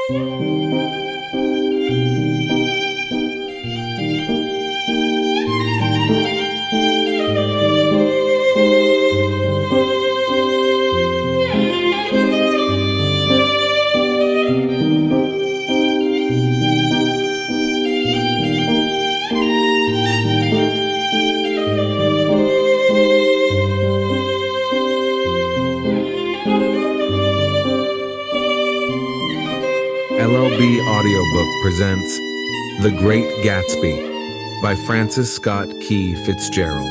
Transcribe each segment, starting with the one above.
LLB Audiobook presents The Great Gatsby by Francis Scott Key Fitzgerald.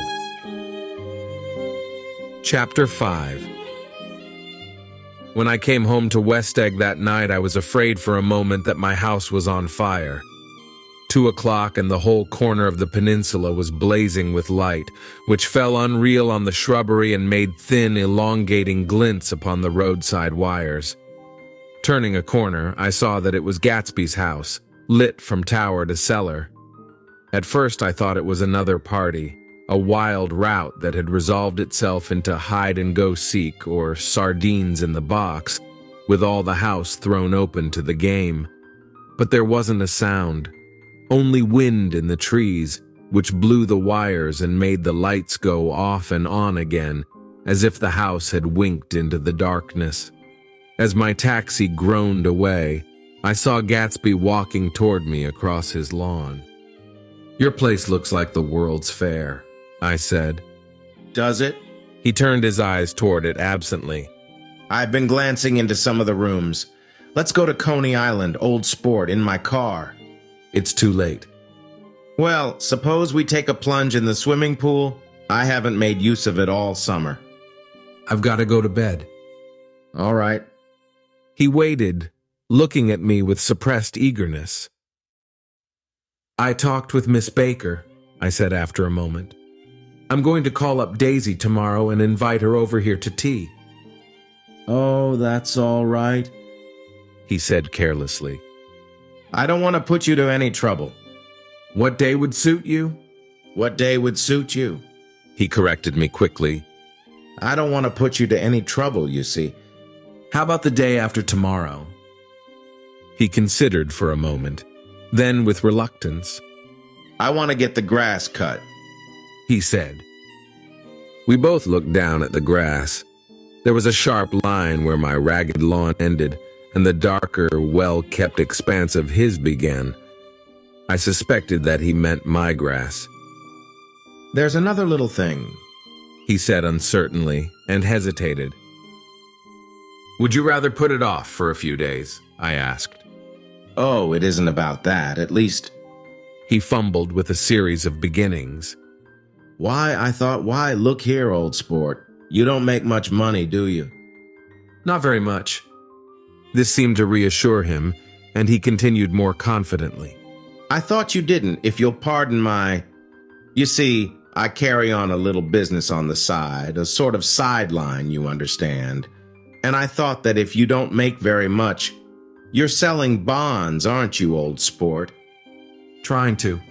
Chapter 5. When I came home to West Egg that night, I was afraid for a moment that my house was on fire. 2 o'clock and the whole corner of the peninsula was blazing with light, which fell unreal on the shrubbery and made thin, elongating glints upon the roadside wires. Turning a corner, I saw that it was Gatsby's house, lit from tower to cellar. At first I thought it was another party, a wild rout that had resolved itself into hide-and-go-seek or sardines in the box, with all the house thrown open to the game. But there wasn't a sound, only wind in the trees, which blew the wires and made the lights go off and on again, as if the house had winked into the darkness. As my taxi groaned away, I saw Gatsby walking toward me across his lawn. "Your place looks like the World's Fair," I said. "Does it?" He turned his eyes toward it absently. "I've been glancing into some of the rooms. Let's go to Coney Island, Old Sport, in my car." "It's too late." "Well, suppose we take a plunge in the swimming pool? I haven't made use of it all summer." "I've got to go to bed." "All right." He waited, looking at me with suppressed eagerness. "I talked with Miss Baker," I said after a moment. "I'm going to call up Daisy tomorrow and invite her over here to tea." "Oh, that's all right," he said carelessly. "I don't want to put you to any trouble." "What day would suit you?" "What day would suit you?" He corrected me quickly. "I don't want to put you to any trouble, you see." "How about the day after tomorrow?" He considered for a moment, then with reluctance, "I want to get the grass cut," he said. We both looked down at the grass. There was a sharp line where my ragged lawn ended, and the darker, well-kept expanse of his began. I suspected that he meant my grass. "There's another little thing," he said uncertainly, and hesitated. "Would you rather put it off for a few days?" I asked. "Oh, it isn't about that, at least." He fumbled with a series of beginnings. Why, look here, old sport. You don't make much money, do you?" "Not very much." This seemed to reassure him, and he continued more confidently. "I thought you didn't, if you'll pardon my... You see, I carry on a little business on the side, a sort of sideline, you understand. And I thought that if you don't make very much, you're selling bonds, aren't you, old sport?" "Trying to."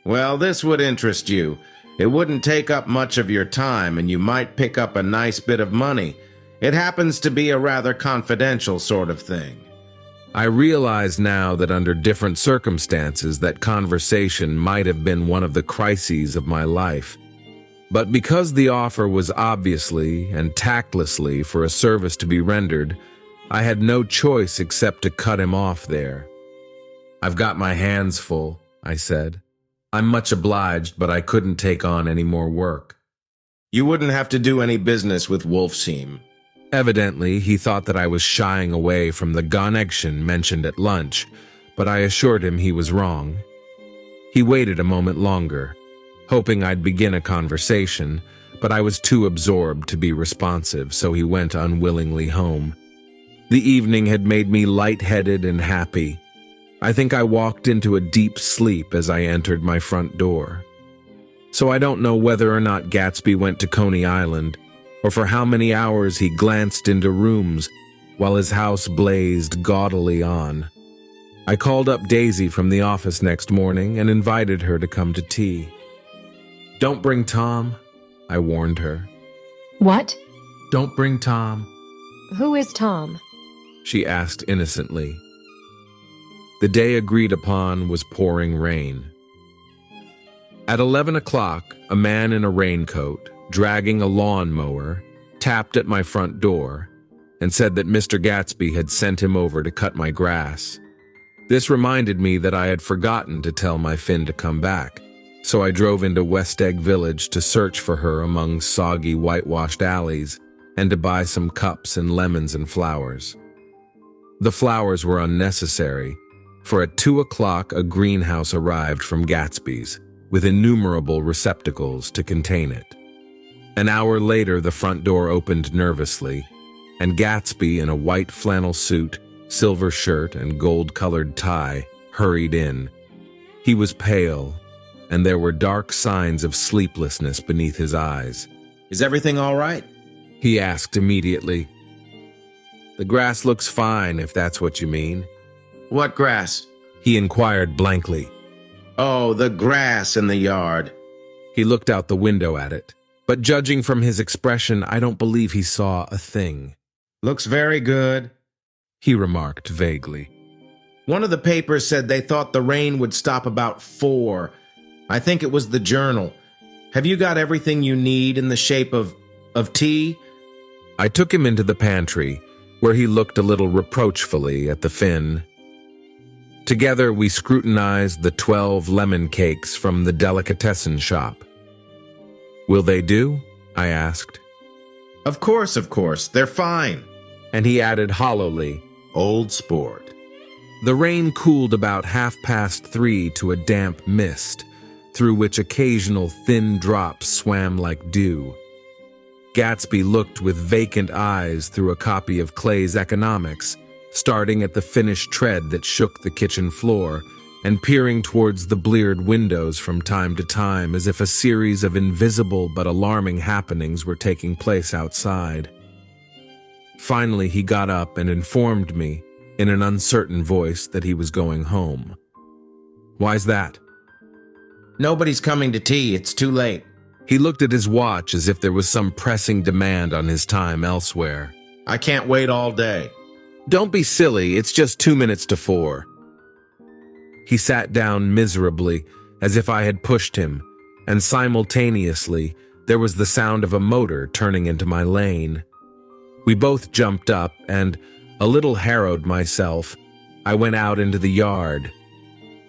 "Well, this would interest you. It wouldn't take up much of your time, and you might pick up a nice bit of money. It happens to be a rather confidential sort of thing." I realize now that under different circumstances that conversation might have been one of the crises of my life. But because the offer was obviously and tactlessly for a service to be rendered, I had no choice except to cut him off there. "I've got my hands full," I said. "I'm much obliged, but I couldn't take on any more work." "You wouldn't have to do any business with Wolfseam." Evidently, he thought that I was shying away from the connection mentioned at lunch, but I assured him he was wrong. He waited a moment longer, hoping I'd begin a conversation, but I was too absorbed to be responsive, so he went unwillingly home. The evening had made me lightheaded and happy. I think I walked into a deep sleep as I entered my front door. So I don't know whether or not Gatsby went to Coney Island, or for how many hours he glanced into rooms while his house blazed gaudily on. I called up Daisy from the office next morning and invited her to come to tea. "Don't bring Tom," I warned her. "What?" "Don't bring Tom," "Who is Tom?" she asked innocently. The day agreed upon was pouring rain. At 11 o'clock, a man in a raincoat, dragging a lawnmower, tapped at my front door and said that Mr. Gatsby had sent him over to cut my grass. This reminded me that I had forgotten to tell my Finn to come back, so I drove into West Egg Village to search for her among soggy, whitewashed alleys and to buy some cups and lemons and flowers. The flowers were unnecessary, for at 2 o'clock a greenhouse arrived from Gatsby's, with innumerable receptacles to contain it. An hour later, the front door opened nervously, and Gatsby, in a white flannel suit, silver shirt, and gold-colored tie, hurried in. He was pale, and there were dark signs of sleeplessness beneath his eyes. Is everything all right? He asked immediately. The grass looks fine, if that's what you mean. What grass? He inquired blankly. Oh, the grass in the yard. He looked out the window at it, but judging from his expression, I don't believe he saw a thing. Looks very good, he remarked vaguely. One of the papers said they thought the rain would stop about 4. I think it was the Journal. Have you got everything you need in the shape of tea? I took him into the pantry, where he looked a little reproachfully at the Finn. Together we scrutinized the 12 lemon cakes from the delicatessen shop. Will they do? I asked. Of course, they're fine. And he added hollowly, Old sport. The rain cooled about 3:30 to a damp mist, through which occasional thin drops swam like dew. Gatsby looked with vacant eyes through a copy of Clay's Economics, starting at the finished tread that shook the kitchen floor, and peering towards the bleared windows from time to time as if a series of invisible but alarming happenings were taking place outside. Finally, he got up and informed me, in an uncertain voice, that he was going home. Why's that? Nobody's coming to tea, it's too late. He looked at his watch as if there was some pressing demand on his time elsewhere. I can't wait all day. Don't be silly, it's just 2 minutes to 4. He sat down miserably, as if I had pushed him, and simultaneously there was the sound of a motor turning into my lane. We both jumped up, and, a little harrowed myself, I went out into the yard.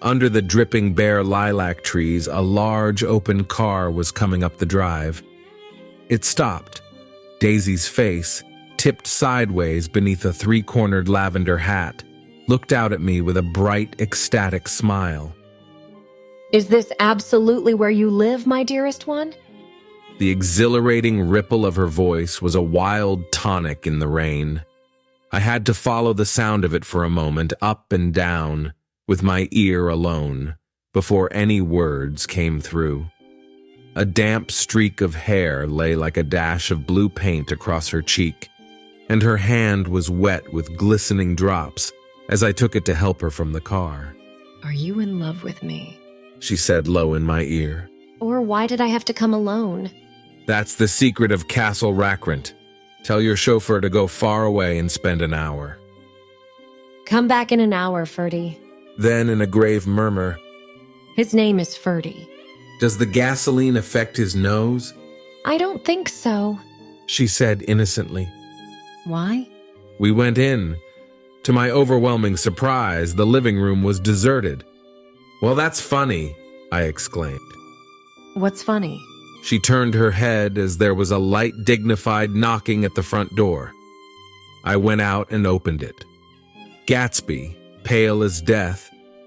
Under the dripping bare lilac trees, a large open car was coming up the drive. It stopped. Daisy's face, tipped sideways beneath a 3-cornered lavender hat, looked out at me with a bright, ecstatic smile. Is this absolutely where you live, my dearest one? The exhilarating ripple of her voice was a wild tonic in the rain. I had to follow the sound of it for a moment, up and down, with my ear alone, before any words came through. A damp streak of hair lay like a dash of blue paint across her cheek, and her hand was wet with glistening drops as I took it to help her from the car. Are you in love with me? She said low in my ear. Or why did I have to come alone? That's the secret of Castle Rackrent. Tell your chauffeur to go far away and spend an hour. Come back in an hour, Ferdy. Then, in a grave murmur, His name is Ferdy. Does the gasoline affect his nose? I don't think so. She said innocently. Why? We went in. To my overwhelming surprise, the living room was deserted. Well, that's funny, I exclaimed. What's funny? She turned her head as there was a light, dignified knocking at the front door. I went out and opened it. Gatsby, pale as death,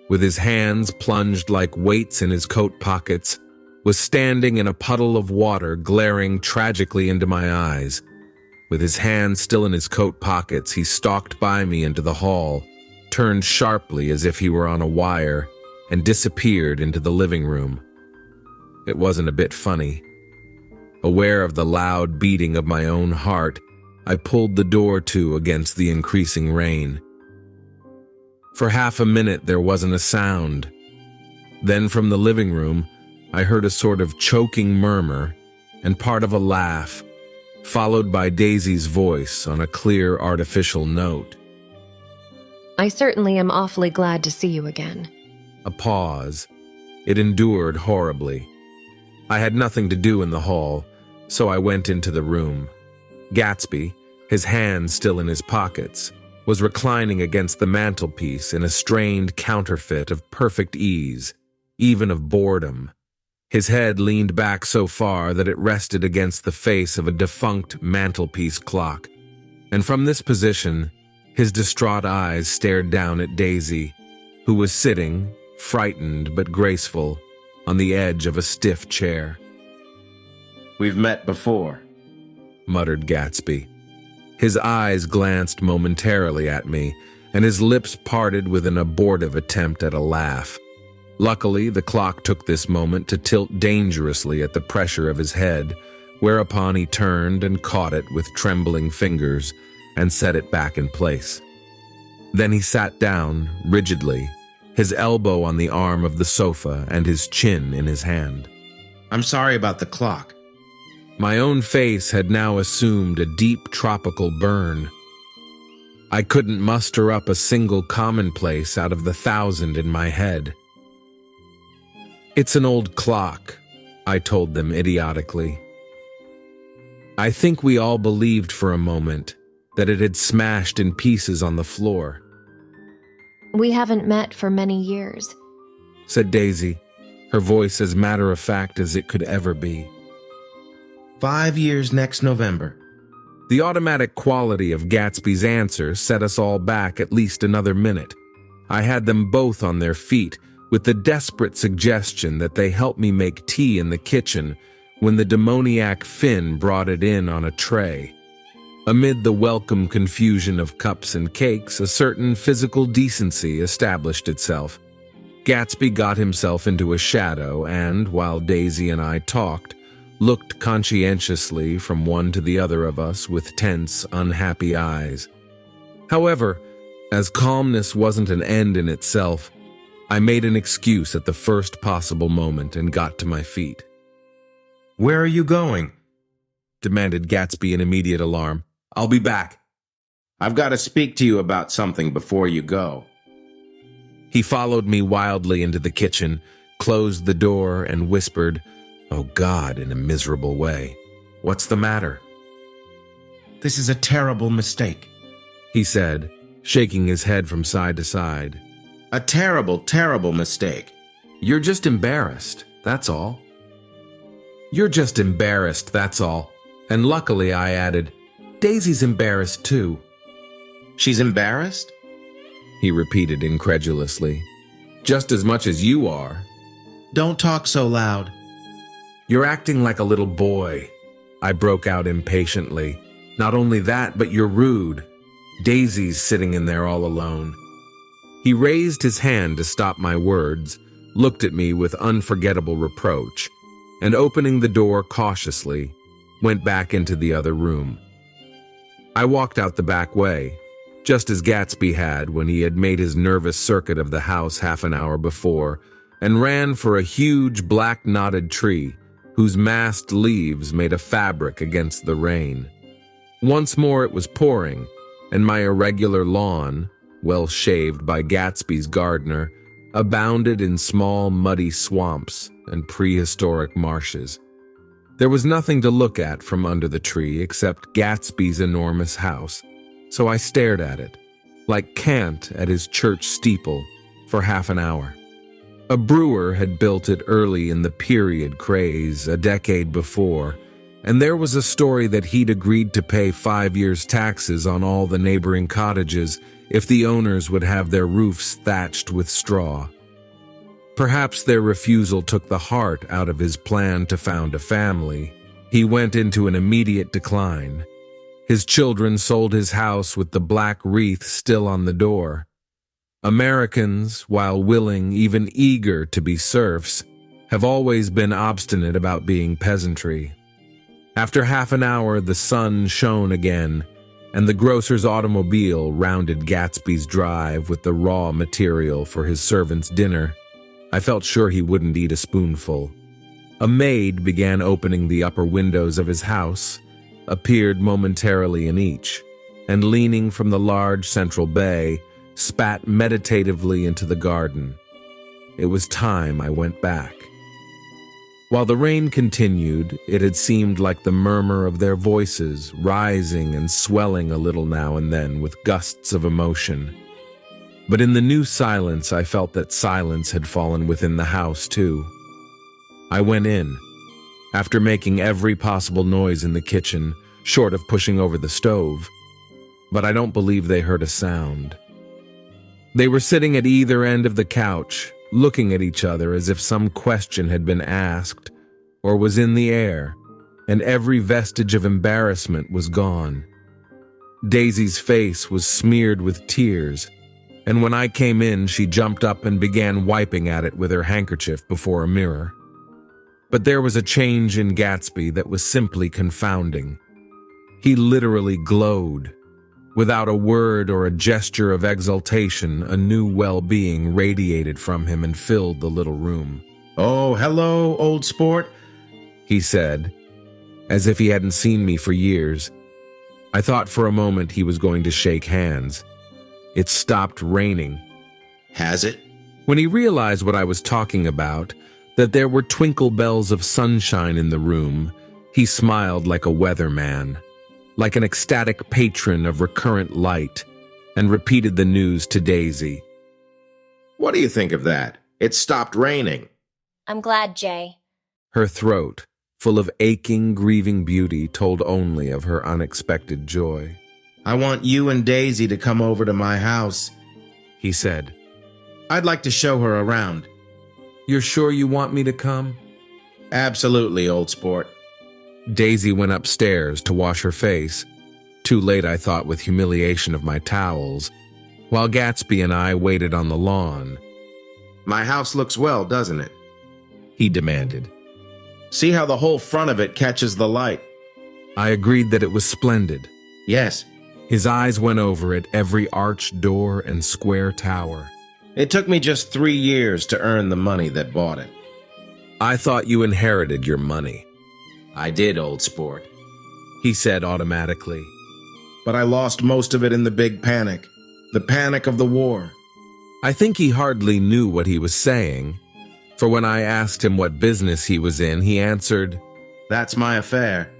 with his hands plunged like weights in his coat pockets, was standing in a puddle of water, glaring tragically into my eyes. With his hands still in his coat pockets, he stalked by me into the hall, turned sharply as if he were on a wire, and disappeared into the living room. It wasn't a bit funny. Aware of the loud beating of my own heart, I pulled the door to against the increasing rain. For half a minute there wasn't a sound. Then from the living room, I heard a sort of choking murmur and part of a laugh, followed by Daisy's voice on a clear artificial note. I certainly am awfully glad to see you again. A pause. It endured horribly. I had nothing to do in the hall, so I went into the room. Gatsby, his hands still in his pockets, was reclining against the mantelpiece in a strained counterfeit of perfect ease, even of boredom. His head leaned back so far that it rested against the face of a defunct mantelpiece clock, and from this position, his distraught eyes stared down at Daisy, who was sitting, frightened but graceful, on the edge of a stiff chair. "We've met before," muttered Gatsby. His eyes glanced momentarily at me, and his lips parted with an abortive attempt at a laugh. Luckily, the clock took this moment to tilt dangerously at the pressure of his head, whereupon he turned and caught it with trembling fingers and set it back in place. Then he sat down, rigidly, his elbow on the arm of the sofa and his chin in his hand. "I'm sorry about the clock." My own face had now assumed a deep tropical burn. I couldn't muster up a single commonplace out of the 1,000 in my head. "It's an old clock," I told them idiotically. I think we all believed for a moment that it had smashed in pieces on the floor. We haven't met for many years, said Daisy, her voice as matter-of-fact as it could ever be. 5 years next November. The automatic quality of Gatsby's answer set us all back at least another minute. I had them both on their feet, with the desperate suggestion that they help me make tea in the kitchen when the demoniac Finn brought it in on a tray. Amid the welcome confusion of cups and cakes, a certain physical decency established itself. Gatsby got himself into a shadow and, while Daisy and I talked, looked conscientiously from one to the other of us with tense, unhappy eyes. However, as calmness wasn't an end in itself, I made an excuse at the first possible moment and got to my feet. "Where are you going?" demanded Gatsby in immediate alarm. "I'll be back." "I've got to speak to you about something before you go." He followed me wildly into the kitchen, closed the door, and whispered, "Oh God," in a miserable way. "What's the matter?" "This is a terrible mistake," he said, shaking his head from side to side. "A terrible, terrible mistake." "You're just embarrassed, that's all." "You're just embarrassed, that's all." And luckily, I added, "Daisy's embarrassed too." "She's embarrassed?" he repeated incredulously. "Just as much as you are." "Don't talk so loud." "You're acting like a little boy," I broke out impatiently. "Not only that, but you're rude. Daisy's sitting in there all alone." He raised his hand to stop my words, looked at me with unforgettable reproach, and opening the door cautiously, went back into the other room. I walked out the back way, just as Gatsby had when he had made his nervous circuit of the house half an hour before, and ran for a huge black knotted tree whose massed leaves made a fabric against the rain. Once more it was pouring, and my irregular lawn, well shaved by Gatsby's gardener, abounded in small muddy swamps and prehistoric marshes. There was nothing to look at from under the tree except Gatsby's enormous house, so I stared at it, like Kant at his church steeple, for half an hour. A brewer had built it early in the period craze a decade before, and there was a story that he'd agreed to pay 5 years' taxes on all the neighboring cottages if the owners would have their roofs thatched with straw. Perhaps their refusal took the heart out of his plan to found a family. He went into an immediate decline. His children sold his house with the black wreath still on the door. Americans, while willing, even eager to be serfs, have always been obstinate about being peasantry. After half an hour, the sun shone again, and the grocer's automobile rounded Gatsby's drive with the raw material for his servant's dinner. I felt sure he wouldn't eat a spoonful. A maid began opening the upper windows of his house, appeared momentarily in each, and leaning from the large central bay, spat meditatively into the garden. It was time I went back. While the rain continued, it had seemed like the murmur of their voices, rising and swelling a little now and then with gusts of emotion. But in the new silence, I felt that silence had fallen within the house, too. I went in, after making every possible noise in the kitchen, short of pushing over the stove, but I don't believe they heard a sound. They were sitting at either end of the couch, looking at each other as if some question had been asked or was in the air, and every vestige of embarrassment was gone. Daisy's face was smeared with tears, and when I came in, she jumped up and began wiping at it with her handkerchief before a mirror. But there was a change in Gatsby that was simply confounding. He literally glowed. Without a word or a gesture of exultation, a new well-being radiated from him and filled the little room. "Oh, hello, old sport," he said, as if he hadn't seen me for years. I thought for a moment he was going to shake hands. It stopped raining. "Has it?" When he realized what I was talking about, that there were twinkle bells of sunshine in the room, he smiled like a weatherman, like an ecstatic patron of recurrent light, and repeated the news to Daisy. "What do you think of that? It stopped raining." I'm glad, Jay. Her throat, full of aching, grieving beauty, told only of her unexpected joy. "I want you and Daisy to come over to my house," he said. "I'd like to show her around." "You're sure you want me to come?" "Absolutely, old sport." Daisy went upstairs to wash her face, too late I thought with humiliation of my towels, while Gatsby and I waited on the lawn. "My house looks well, doesn't it?" he demanded. "See how the whole front of it catches the light?" I agreed that it was splendid. "Yes. His eyes went over it, every arched door and square tower. It took me just 3 years to earn the money that bought it." I thought you inherited your money, "I did, old sport. he said automatically. But I lost most of it in the big panic. The panic of the war." I think he hardly knew what he was saying, for when I asked him what business he was in, he answered, "That's my affair."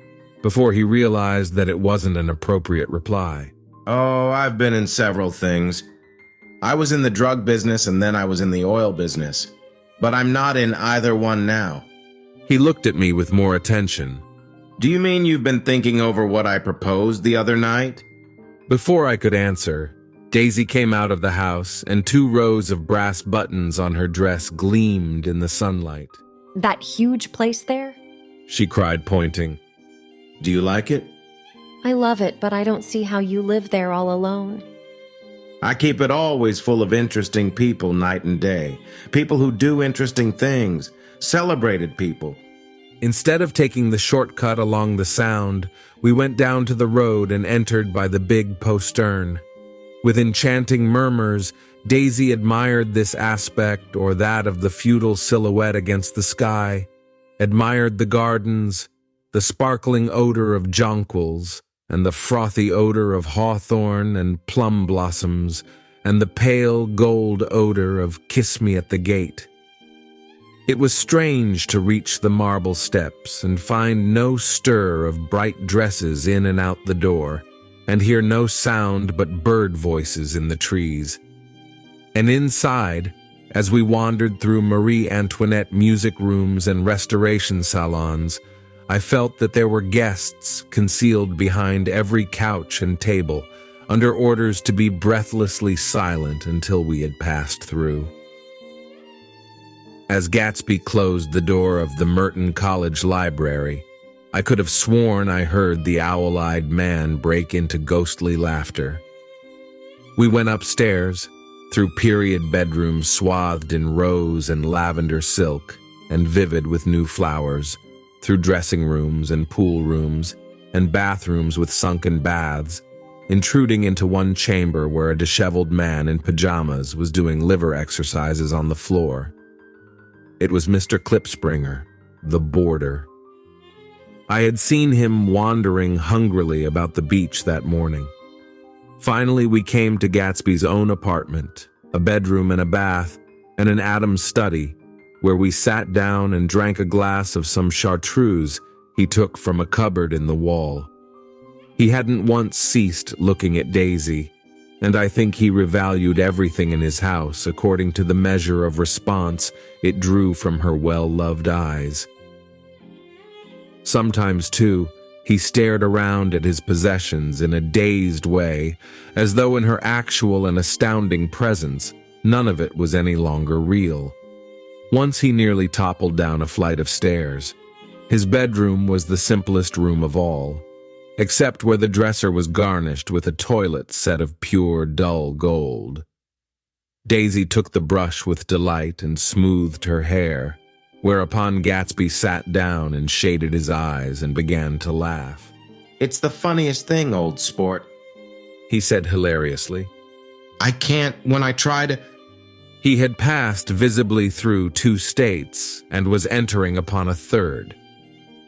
before he realized that it wasn't an appropriate reply. "Oh, I've been in several things. I was in the drug business and then I was in the oil business. But I'm not in either one now." He looked at me with more attention. "Do you mean you've been thinking over what I proposed the other night?" Before I could answer, Daisy came out of the house, and 2 rows of brass buttons on her dress gleamed in the sunlight. That huge place there? She cried, pointing. "Do you like it?" I love it, but I don't see how you live there all alone. "I keep it always full of interesting people night and day. People who do interesting things. Celebrated people." Instead of taking the shortcut along the Sound, we went down to the road and entered by the big postern. With enchanting murmurs, Daisy admired this aspect or that of the feudal silhouette against the sky, admired the gardens, the sparkling odor of jonquils, and the frothy odor of hawthorn and plum blossoms, and the pale gold odor of kiss me at the gate. It was strange to reach the marble steps and find no stir of bright dresses in and out the door, and hear no sound but bird voices in the trees. And inside, as we wandered through Marie Antoinette music rooms and restoration salons, I felt that there were guests concealed behind every couch and table, under orders to be breathlessly silent until we had passed through. As Gatsby closed the door of the Merton College Library, I could have sworn I heard the owl-eyed man break into ghostly laughter. We went upstairs, through period bedrooms swathed in rose and lavender silk and vivid with new flowers, through dressing rooms and pool rooms and bathrooms with sunken baths, intruding into one chamber where a disheveled man in pajamas was doing liver exercises on the floor. It was Mr. Klipspringer, the boarder. I had seen him wandering hungrily about the beach that morning. Finally, we came to Gatsby's own apartment, a bedroom and a bath, and an Adam's study, where we sat down and drank a glass of some chartreuse he took from a cupboard in the wall. He hadn't once ceased looking at Daisy, and I think he revalued everything in his house according to the measure of response it drew from her well-loved eyes. Sometimes, too, he stared around at his possessions in a dazed way, as though in her actual and astounding presence, none of it was any longer real. Once he nearly toppled down a flight of stairs. His bedroom was the simplest room of all, except where the dresser was garnished with a toilet set of pure, dull gold. Daisy took the brush with delight and smoothed her hair, whereupon Gatsby sat down and shaded his eyes and began to laugh. "It's the funniest thing, old sport," he said hilariously. "I can't, when I try to—" He had passed visibly through 2 states and was entering upon a third.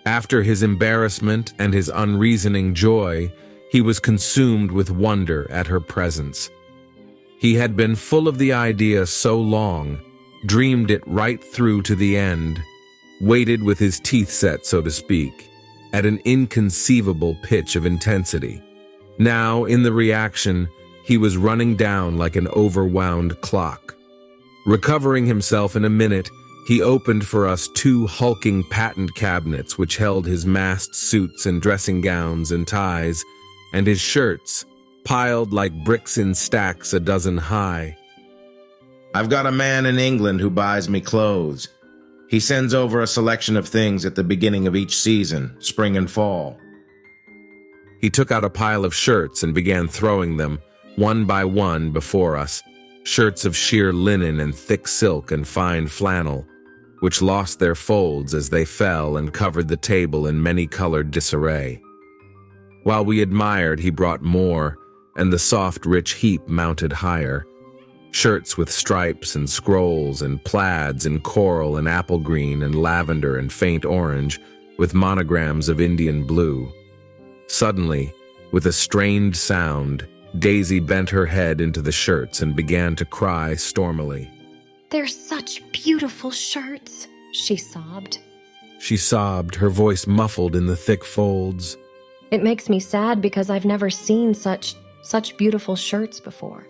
After his embarrassment and his unreasoning joy, he was consumed with wonder at her presence. He had been full of the idea so long, dreamed it right through to the end, waited with his teeth set, so to speak, at an inconceivable pitch of intensity. Now, in the reaction, he was running down like an overwound clock. Recovering himself in a minute, he opened for us 2 hulking patent cabinets which held his massed suits and dressing gowns and ties, and his shirts, piled like bricks in stacks a dozen high. "I've got a man in England who buys me clothes. He sends over a selection of things at the beginning of each season, spring and fall." He took out a pile of shirts and began throwing them, one by one, before us, shirts of sheer linen and thick silk and fine flannel, which lost their folds as they fell and covered the table in many-colored disarray. While we admired, he brought more, and the soft, rich heap mounted higher. Shirts with stripes and scrolls and plaids in coral and apple green and lavender and faint orange, with monograms of Indian blue. Suddenly, with a strained sound, Daisy bent her head into the shirts and began to cry stormily. They're such beautiful shirts, she sobbed. She sobbed, her voice muffled in the thick folds. It makes me sad because I've never seen such beautiful shirts before.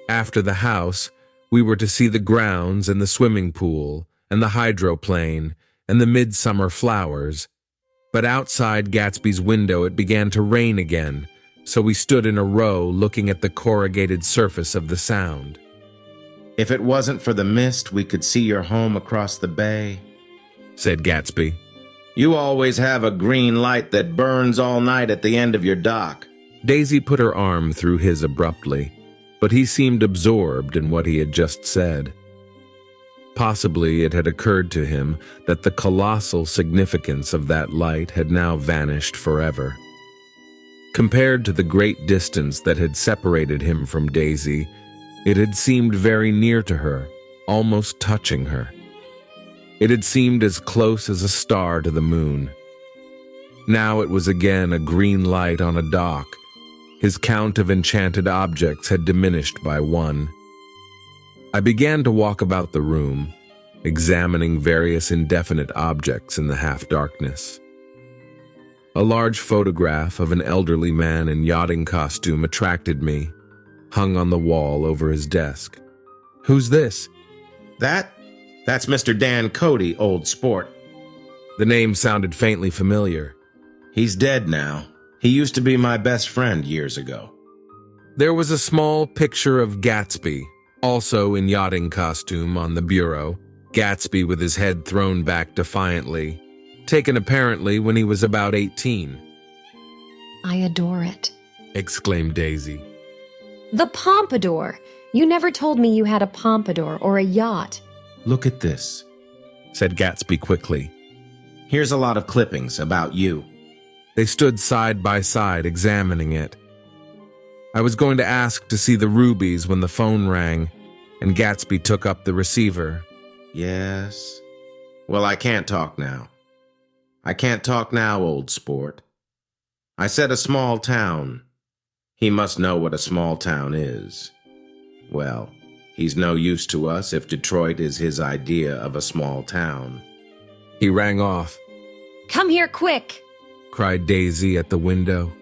After the house, we were to see the grounds and the swimming pool and the hydroplane and the midsummer flowers. But outside Gatsby's window it began to rain again, so we stood in a row looking at the corrugated surface of the Sound. "If it wasn't for the mist, we could see your home across the bay," said Gatsby. "You always have a green light that burns all night at the end of your dock." Daisy put her arm through his abruptly, but he seemed absorbed in what he had just said. Possibly it had occurred to him that the colossal significance of that light had now vanished forever. Compared to the great distance that had separated him from Daisy, it had seemed very near to her, almost touching her. It had seemed as close as a star to the moon. Now it was again a green light on a dock. His count of enchanted objects had diminished by 1. I began to walk about the room, examining various indefinite objects in the half-darkness. A large photograph of an elderly man in yachting costume attracted me, hung on the wall over his desk. "Who's this?" That's Mr. Dan Cody, old sport." The name sounded faintly familiar. "He's dead now. He used to be my best friend years ago." There was a small picture of Gatsby, also in yachting costume, on the bureau. Gatsby with his head thrown back defiantly, taken apparently when he was about 18. I adore it. Exclaimed Daisy. The pompadour! You never told me you had a pompadour or a yacht. "Look at this," said Gatsby quickly. "Here's a lot of clippings about you." They stood side by side, examining it. I was going to ask to see the rubies when the phone rang, and Gatsby took up the receiver. "Yes. Well, I can't talk now. I can't talk now, old sport. I said a small town. He must know what a small town is. Well, he's no use to us if Detroit is his idea of a small town. He rang off, Come here quick! cried Daisy at the window.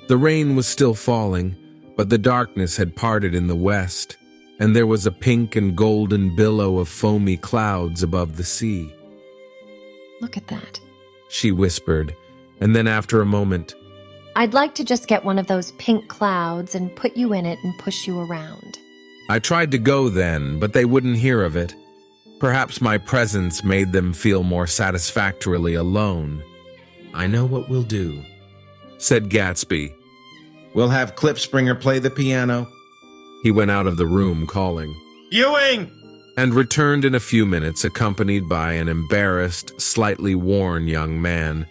The rain was still falling, but the darkness had parted in the west, and there was a pink and golden billow of foamy clouds above the sea. Look at that. She whispered, and then after a moment, I'd like to just get one of those pink clouds and put you in it and push you around. I tried to go then, but they wouldn't hear of it. Perhaps my presence made them feel more satisfactorily alone. I know what we'll do, Said Gatsby. We'll have Klipspringer play the piano. He went out of the room calling, Ewing! and returned in a few minutes accompanied by an embarrassed, slightly worn young man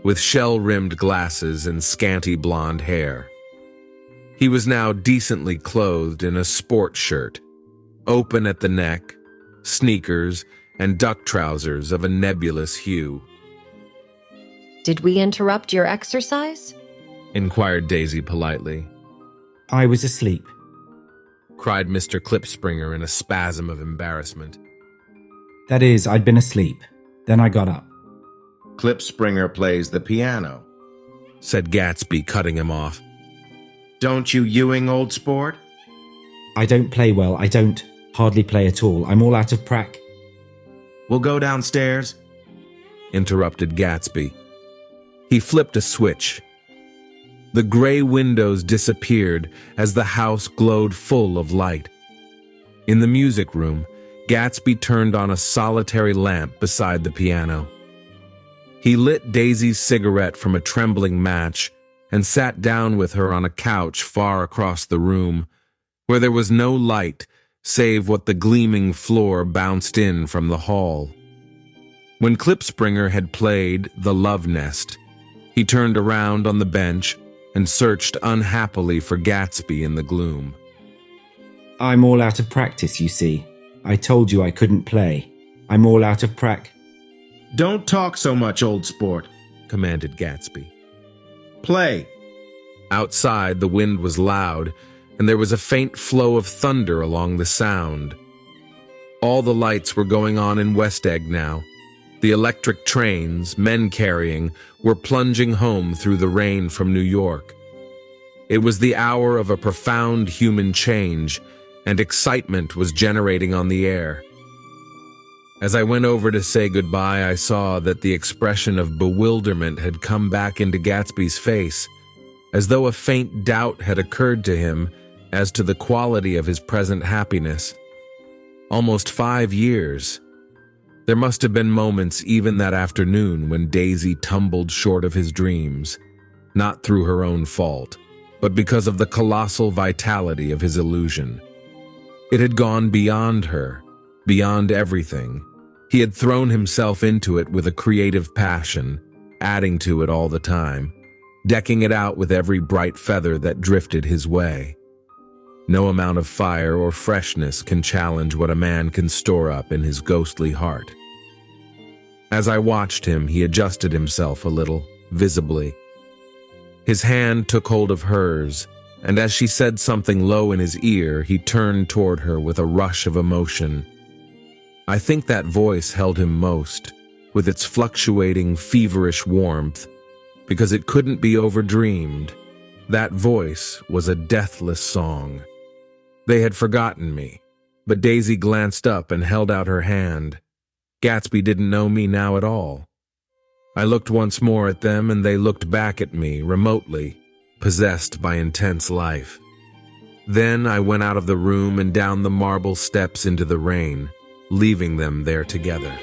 with shell-rimmed glasses and scanty blonde hair. He was now decently clothed in a sport shirt, open at the neck, sneakers, and duck trousers of a nebulous hue. Did we interrupt your exercise? Inquired Daisy politely. I was asleep. Cried Mr. Klipspringer in a spasm of embarrassment. That is, I'd been asleep. Then I got up. Klipspringer plays the piano. Said Gatsby, cutting him off. Don't you, Ewing, old sport? I don't play well. I don't hardly play at all. I'm all out of prac. We'll go downstairs. Interrupted Gatsby. He flipped a switch. The gray windows disappeared as the house glowed full of light. In the music room, Gatsby turned on a solitary lamp beside the piano. He lit Daisy's cigarette from a trembling match and sat down with her on a couch far across the room, where there was no light save what the gleaming floor bounced in from the hall. When Klipspringer had played The Love Nest, he turned around on the bench and searched unhappily for Gatsby in the gloom. I'm all out of practice, you see. I told you I couldn't play. I'm all out of prac. Don't talk so much, old sport, Commanded Gatsby. Play. Outside, the wind was loud, and there was a faint flow of thunder along the sound. All the lights were going on in West Egg now. The electric trains, men carrying, were plunging home through the rain from New York. It was the hour of a profound human change, and excitement was generating on the air. As I went over to say goodbye, I saw that the expression of bewilderment had come back into Gatsby's face, as though a faint doubt had occurred to him as to the quality of his present happiness. Almost 5 years. There must have been moments even that afternoon when Daisy tumbled short of his dreams, not through her own fault, but because of the colossal vitality of his illusion. It had gone beyond her, beyond everything. He had thrown himself into it with a creative passion, adding to it all the time, decking it out with every bright feather that drifted his way. No amount of fire or freshness can challenge what a man can store up in his ghostly heart. As I watched him, he adjusted himself a little, visibly. His hand took hold of hers, and as she said something low in his ear, he turned toward her with a rush of emotion. I think that voice held him most, with its fluctuating, feverish warmth, because it couldn't be overdreamed. That voice was a deathless song. They had forgotten me, but Daisy glanced up and held out her hand. Gatsby didn't know me now at all. I looked once more at them, and they looked back at me, remotely, possessed by intense life. Then I went out of the room and down the marble steps into the rain, leaving them there together.